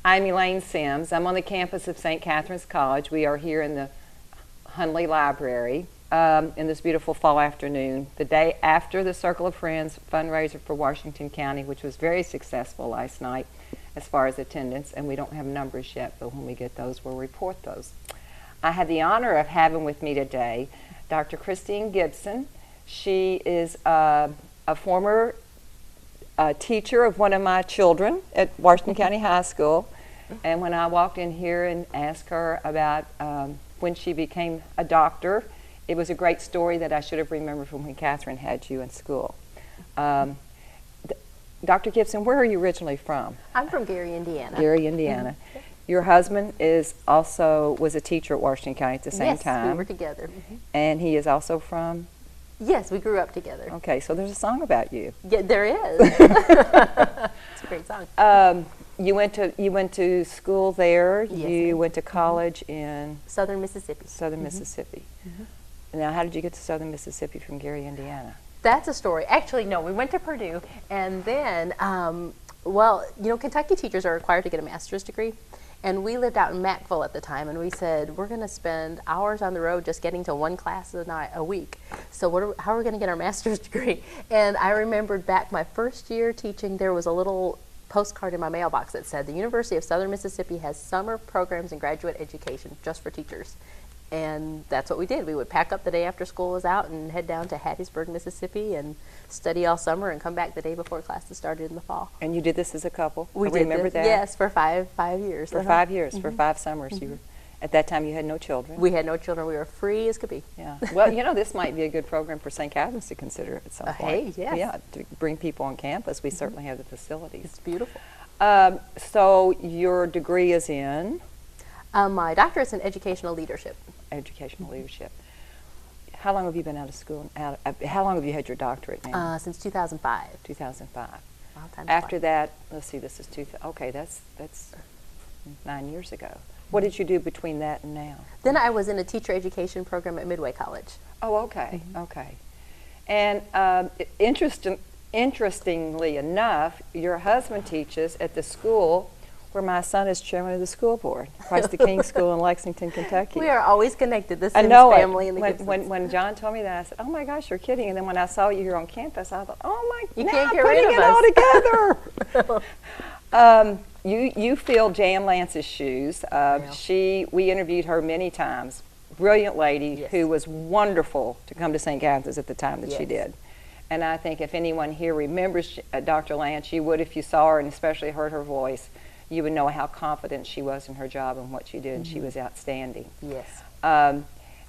I'm Elaine Sims. I'm on the campus of St. Catherine's College. We are here in the Hundley Library in this beautiful fall afternoon, the day after the Circle of Friends fundraiser for Washington County, which was very successful last night as far as attendance, and we don't have numbers yet, but when we get those, we'll report those. I have the honor of having with me today Dr. Christine Gibson. She is a former teacher of one of my children at Washington County High School, and when I walked in here and asked her about when she became a doctor, it was a great story that I should have remembered from when Catherine had you in school. Dr. Gibson, where are you originally from? I'm from Gary, Indiana. Gary, Indiana. Your husband was a teacher at Washington County at the same time. Yes, we were together. And he is also from? Yes, we grew up together. Okay, so there's a song about you. Yeah, there is. It's a great song. You went to school there. Yes, you went to college in Southern Mississippi. Southern Mississippi. Now, how did you get to Southern Mississippi from Gary, Indiana? That's a story. Actually, no, we went to Purdue, and then, well, you know, Kentucky teachers are required to get a master's degree. And we lived out in Mackville at the time, and we said, we're going to spend hours on the road just getting to one class a week. So how are we going to get our master's degree? And I remembered back my first year teaching, there was a little postcard in my mailbox that said, the University of Southern Mississippi has summer programs in graduate education just for teachers. And that's what we did. We would pack up the day after school was out and head down to Hattiesburg, Mississippi, and study all summer and come back the day before classes started in the fall. And you did this as a couple? We did remember this, that? yes, for five years. For 5 years, for 5 summers. You were, at that time, you had no children. We had no children. We were free as could be. Yeah. Well, you know, this might be a good program for St. Catherine's to consider at some point. Hey, yes. Yeah, to bring people on campus. We certainly have the facilities. It's beautiful. So your degree is in? My doctorate's in educational leadership. Educational leadership. How long have you been out of school? How long have you had your doctorate now? Since 2005. 2005. Time After flies. that, let's see, this is okay, that's 9 years ago. What did you do between that and now? Then I was in a teacher education program at Midway College. Oh, okay, okay. And interestingly enough, your husband teaches at the school where my son is chairman of the school board, Christ the King School in Lexington, Kentucky. We are always connected, the I Sims know family it. and the Gibsons. When John told me that, I said, oh my gosh, you're kidding. And then when I saw you here on campus, I thought, oh my, You now can't I'm get putting rid it of all together. You fill Jan Lance's shoes. Yeah. We interviewed her many times. Brilliant lady Yes. who was wonderful to come to St. Catherine's at the time that she Yes. did. And I think if anyone here remembers Dr. Lance, you would if you saw her and especially heard her voice. You would know how confident she was in her job and what she did, and she was outstanding. Yes.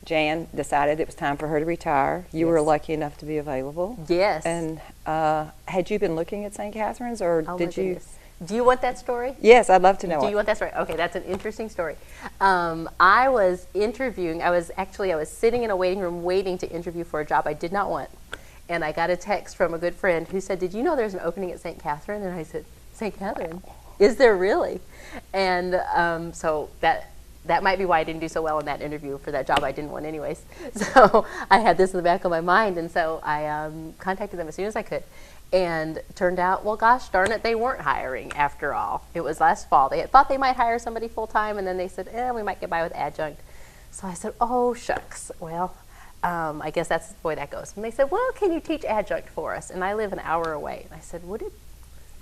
Jan decided it was time for her to retire. You were lucky enough to be available. Yes. And had you been looking at St. Catherine's, or Oh, did my you? goodness. Do you want that story? Yes, I'd love to know Do it. you want that story? Okay, that's an interesting story. I was interviewing, I was sitting in a waiting room waiting to interview for a job I did not want. And I got a text from a good friend who said, did you know there's an opening at St. Catherine? And I said, St. Catherine? Is there really? And so that might be why I didn't do so well in that interview for that job I didn't want anyways. So I had this in the back of my mind, and so I contacted them as soon as I could. And turned out, well, gosh darn it, they weren't hiring after all. It was last fall. They had thought they might hire somebody full-time, and then they said, we might get by with adjunct. So I said, oh, shucks. Well, I guess that's the way that goes. And they said, well, can you teach adjunct for us? And I live an hour away. And I said,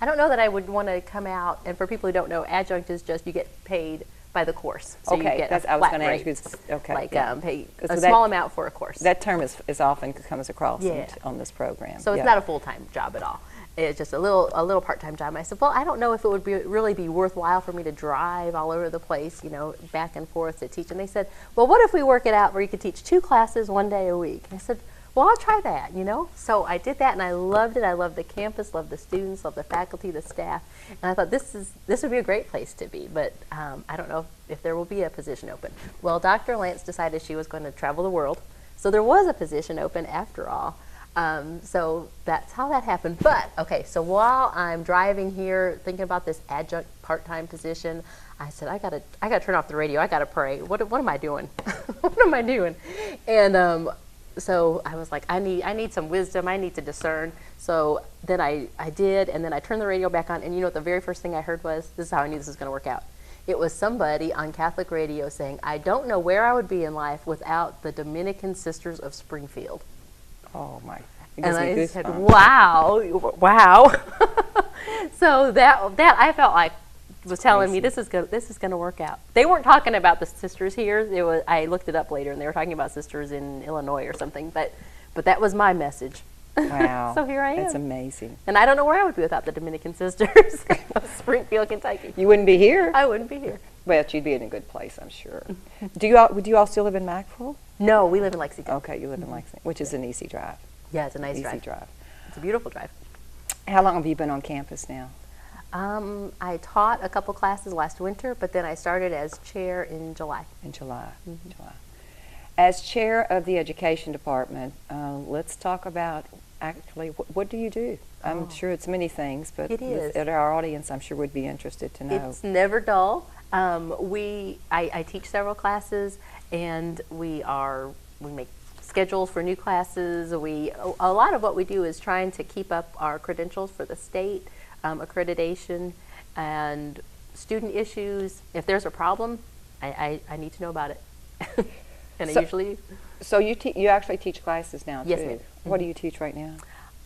I don't know that I would want to come out. And for people who don't know, adjunct is just you get paid by the course. So Okay, you get that's- a I was flat gonna ask you, rate, okay, like yeah. pay So a that- small amount for a course. That term is often comes across Yeah. on this program. So it's Yeah. not a full-time job at all. It's just a little part-time job. And I said, well, I don't know if it would really be worthwhile for me to drive all over the place, back and forth to teach. And they said, well, what if we work it out where you could teach 2 classes 1 day a week? And I said, well, I'll try that, So I did that, and I loved it. I loved the campus, loved the students, loved the faculty, the staff. And I thought this would be a great place to be, but I don't know if there will be a position open. Well, Dr. Lance decided she was going to travel the world, so there was a position open after all. So that's how that happened. But, okay, so while I'm driving here thinking about this adjunct part-time position, I said, I gotta turn off the radio. I gotta pray. What am I doing? What am I doing? And so I was like, I need some wisdom. I need to discern. So then I did, and then I turned the radio back on, and you know what the very first thing I heard was, this is how I knew this was going to work out. It was somebody on Catholic radio saying, I don't know where I would be in life without the Dominican Sisters of Springfield. Oh my! And I said, wow. So that I felt like was telling me this is going to work out. They weren't talking about the sisters here. It was, I looked it up later, and they were talking about sisters in Illinois or something. But that was my message. Wow. So here I am. That's amazing. And I don't know where I would be without the Dominican Sisters of Springfield, Kentucky. You wouldn't be here. I wouldn't be here. But you'd be in a good place, I'm sure. Do you all still live in Mackville? No, we live in Lexington. Okay, you live in Lexington, which is an easy drive. Yeah, it's a nice Easy drive. drive. It's a beautiful drive. How long have you been on campus now? I taught a couple classes last winter, but then I started as chair in July. In July. July. As chair of the education department, let's talk about actually what do you do? I'm sure it's many things, but it is. Our audience, I'm sure, would be interested to know. It's never dull. I teach several classes, and we make schedules for new classes. A lot of what we do is trying to keep up our credentials for the state, accreditation, and student issues. If there's a problem, I need to know about it. And I usually... So you actually teach classes now, too? Yes, ma'am. What do you teach right now?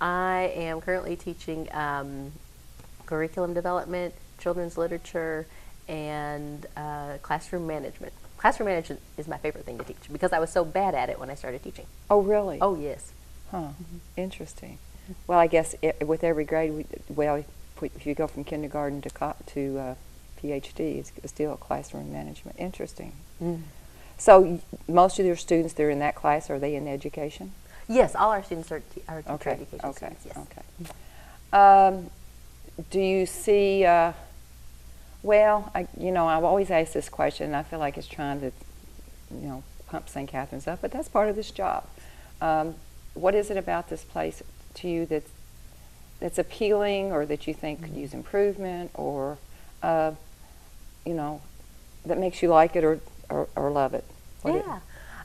I am currently teaching curriculum development, children's literature, and classroom management. Classroom management is my favorite thing to teach because I was so bad at it when I started teaching. Oh, really? Oh, yes. Huh. Interesting. Well, I guess with every grade, if you go from kindergarten to PhD, it's still classroom management. Interesting. So most of your students that are in that class, are they in education? Yes, all our students are teacher Okay. education Okay. students, yes. Okay. Do you see? I've always asked this question, and I feel like it's trying to, pump St. Catherine's up, but that's part of this job. What is it about this place to you that's appealing, or that you think could use improvement, or that makes you like it or love it?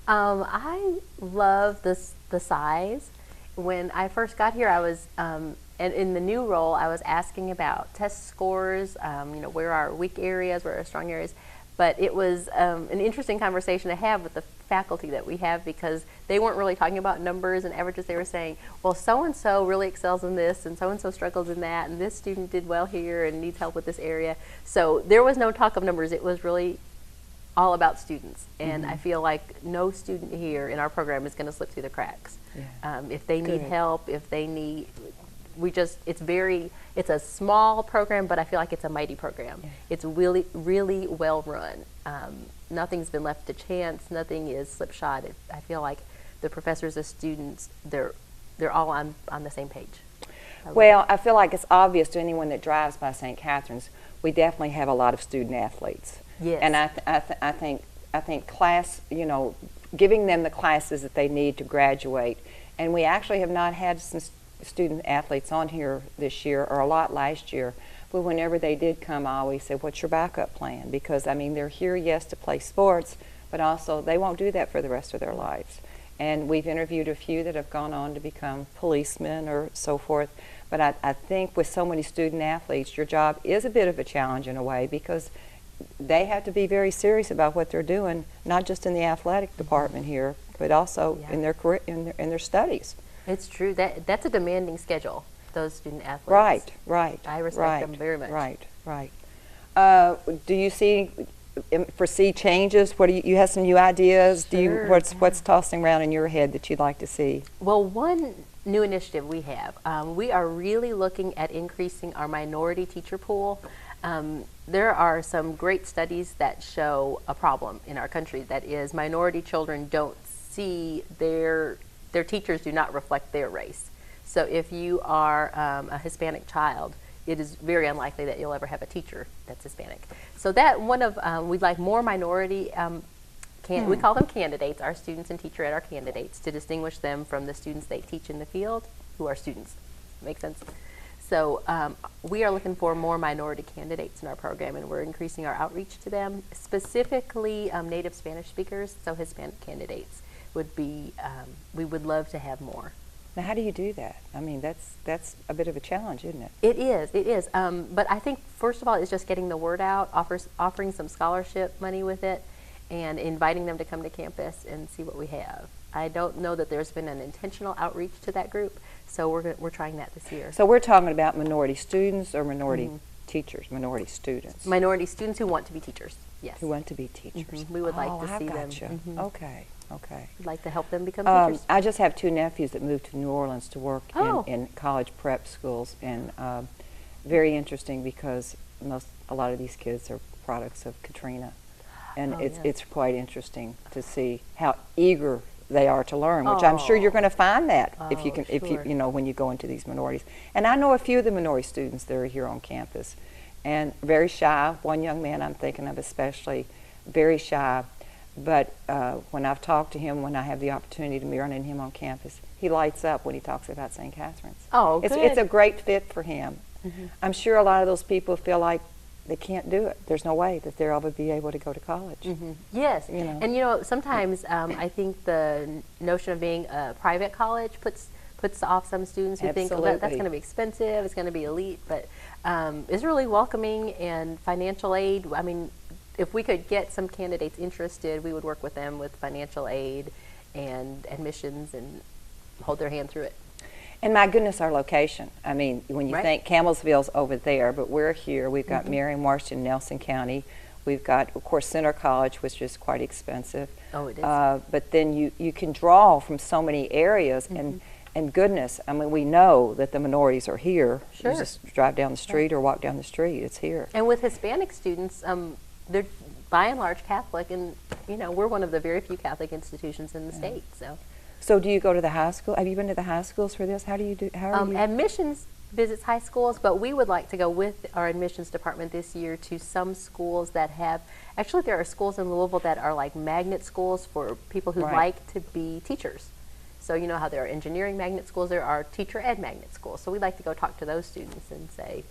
I love the size. When I first got here, I was, and in the new role, I was asking about test scores, where are our weak areas, where are our strong areas. But it was an interesting conversation to have with the faculty that we have, because they weren't really talking about numbers and averages. They were saying, well, so-and-so really excels in this, and so-and-so struggles in that, and this student did well here and needs help with this area. So there was no talk of numbers. It was really all about students, and I feel like no student here in our program is going to slip through the cracks. Yeah. If they need help, if they need, it's a small program, but I feel like it's a mighty program. Yeah. It's really, really well run. Nothing's been left to chance. Nothing is slipshod. I feel like the professors, the students, they're all on the same page. I feel like it's obvious to anyone that drives by St. Catherine's, we definitely have a lot of student athletes. Yes. And I think class, giving them the classes that they need to graduate. And we actually have not had some student athletes on here this year, or a lot last year. But whenever they did come, I always said, what's your backup plan? Because, they're here, yes, to play sports, but also they won't do that for the rest of their lives. And we've interviewed a few that have gone on to become policemen or so forth. But I think with so many student athletes, your job is a bit of a challenge in a way, because they have to be very serious about what they're doing, not just in the athletic department here, but also in their career, in their studies. It's true. That's a demanding schedule, those student athletes. Right. I respect them very much. Right. Do you foresee changes? What do you have some new ideas? Sure. What's tossing around in your head that you'd like to see? Well, one new initiative we have, we are really looking at increasing our minority teacher pool. There are some great studies that show a problem in our country, that is, minority children don't see their teachers do not reflect their race. So if you are a Hispanic child, it is very unlikely that you'll ever have a teacher that's Hispanic. So that we'd like more minority, we call them candidates. Our students and teacher ed are candidates, to distinguish them from the students they teach in the field who are students. Make sense? So we are looking for more minority candidates in our program, and we're increasing our outreach to them, specifically native Spanish speakers, so Hispanic candidates. would be, we would love to have more. Now, how do you do that? I mean, that's a bit of a challenge, isn't it? It is. But I think, first of all, it's just getting the word out, offering some scholarship money with it, and inviting them to come to campus and see what we have. I don't know that there's been an intentional outreach to that group, so we're trying that this year. So we're talking about minority students or minority teachers, minority students? Minority students who want to be teachers, yes. Who want to be teachers. We would like to I see gotcha. them. Okay, okay. We'd like to help them become teachers. I just have 2 nephews that moved to New Orleans to work Oh. in college prep schools, and very interesting because a lot of these kids are products of Katrina, and Oh, it's yeah. it's quite interesting to see how eager they are to learn, which I'm sure you're going to find that if you Oh, can, if sure. you know when you go into these minorities. And I know a few of the minority students that are here on campus, and very shy. One young man I'm thinking of especially, very shy. But when I've talked to him, when I have the opportunity to be running him on campus, he lights up when he talks about St. Catherine's. Oh, It's good. a great fit for him. I'm sure a lot of those people feel like they can't do it. There's no way that they'll ever be able to go to college. Yes, You know. and sometimes I think the notion of being a private college puts off some students who think, oh, that's Absolutely. going to be expensive, it's going to be elite, but it's really welcoming, and financial aid. I mean, if we could get some candidates interested, we would work with them with financial aid and admissions and hold their hand through it. And my goodness, our location. I mean, when you Right. think Campbellsville's over there, but we're here. We've got Marion, Washington, Nelson County. We've got, of course, Center College, which is quite expensive. Oh, it is. But then you can draw from so many areas, and goodness, I mean, we know that the minorities are here. Sure. You just drive down the street or walk down the street, it's here. And with Hispanic students, they're by and large Catholic, and we're one of the very few Catholic institutions in the state. So do you go to the high school? Have you been to the high schools for this? How do you do? How are you? Admissions visits high schools, but we would like to go with our admissions department this year to some schools that have, actually there are schools in Louisville that are like magnet schools for people who Right. like to be teachers. So you know how there are engineering magnet schools, there are teacher ed magnet schools. So we'd like to go talk to those students and say,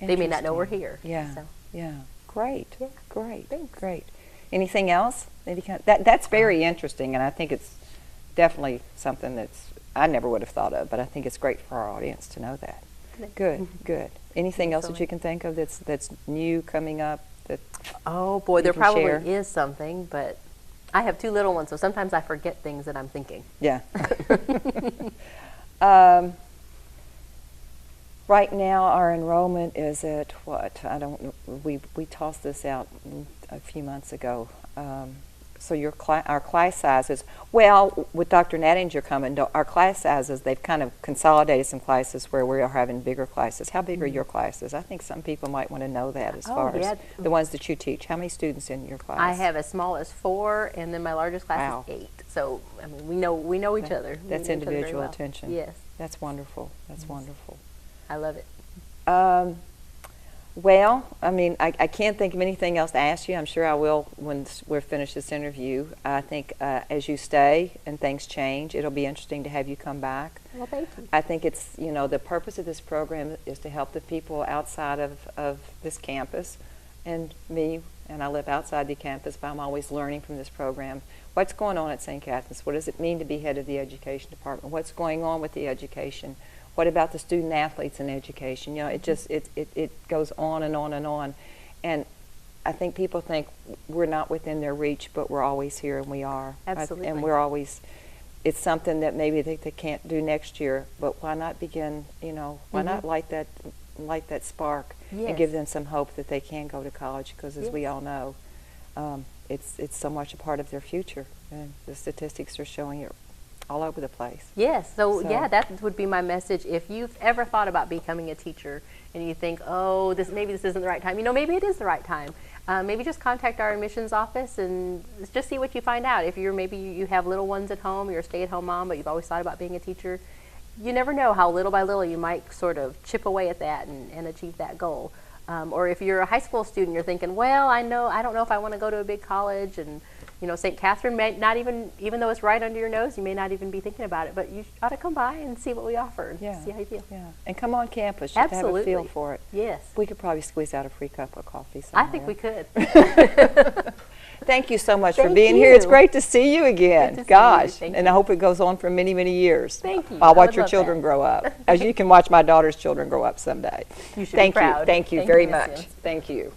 they may not know we're here. Yeah, So, yeah. Great, Yeah. great, Thanks. great. Anything else? That's very interesting, and I think it's definitely something that's I never would have thought of, but I think it's great for our audience to know that. Good, good. Anything else that you can think of that's new coming up? That oh boy, You there can probably share. is something, but I have 2 little ones, so sometimes I forget things that I'm thinking. yeah. Right now, our enrollment is at what? I don't know. We tossed this out a few months ago. So our class sizes, well, with Dr. Nattinger coming, our class sizes, they've kind of consolidated some classes where we are having bigger classes. How big are your classes? I think some people might want to know that as far yeah. as the ones that you teach. How many students in your class? I have as small as 4, and then my largest class Wow. is 8. So I mean, we know each other. We That's know each other very individual well. attention. Yes, That's wonderful. That's wonderful. I love it. Well, I mean, I can't think of anything else to ask you. I'm sure I will when we're finished this interview. I think as you stay and things change, it'll be interesting to have you come back. Well, thank you. I think it's, the purpose of this program is to help the people outside of this campus, and me, and I live outside the campus, but I'm always learning from this program. What's going on at St. Catherine's? What does it mean to be head of the education department? What's going on with the education? What about the student athletes in education? It goes on and on and on. And I think people think we're not within their reach, but we're always here, and we are. Absolutely. And we're always, it's something that maybe they can't do next year, but why not begin, why not light that spark Yes. and give them some hope that they can go to college, because as we Yes. all know, it's so much a part of their future, and the statistics are showing it all over the place. Yes. So yeah, So- that would be my message. If you've ever thought about becoming a teacher and you think, oh, maybe this isn't the right time, maybe it is the right time. Maybe just contact our admissions office and just see what you find out. If maybe you have little ones at home, you're a stay-at-home mom, but you've always thought about being a teacher, you never know how little by little you might sort of chip away at that and achieve that goal. Or if you're a high school student, you're thinking, well, I don't know if I want to go to a big college, and St. Catherine may not even though it's right under your nose, you may not even be thinking about it, but you ought to come by and see what we offer and see how you feel. Yeah, and come on campus just to have a Absolutely. feel for it. Yes. We could probably squeeze out a free cup of coffee somewhere. I think we could. Thank you so much for Thank being here. It's you. great to see you again. Good to see you. Gosh, Thank and you. I hope it goes on for many, many years. Thank you. I'll I watch would your love children that. grow up, as you can watch my daughter's children grow up someday. You should be Thank you. proud. Thank you Thank very Miss much. Sims. Thank you.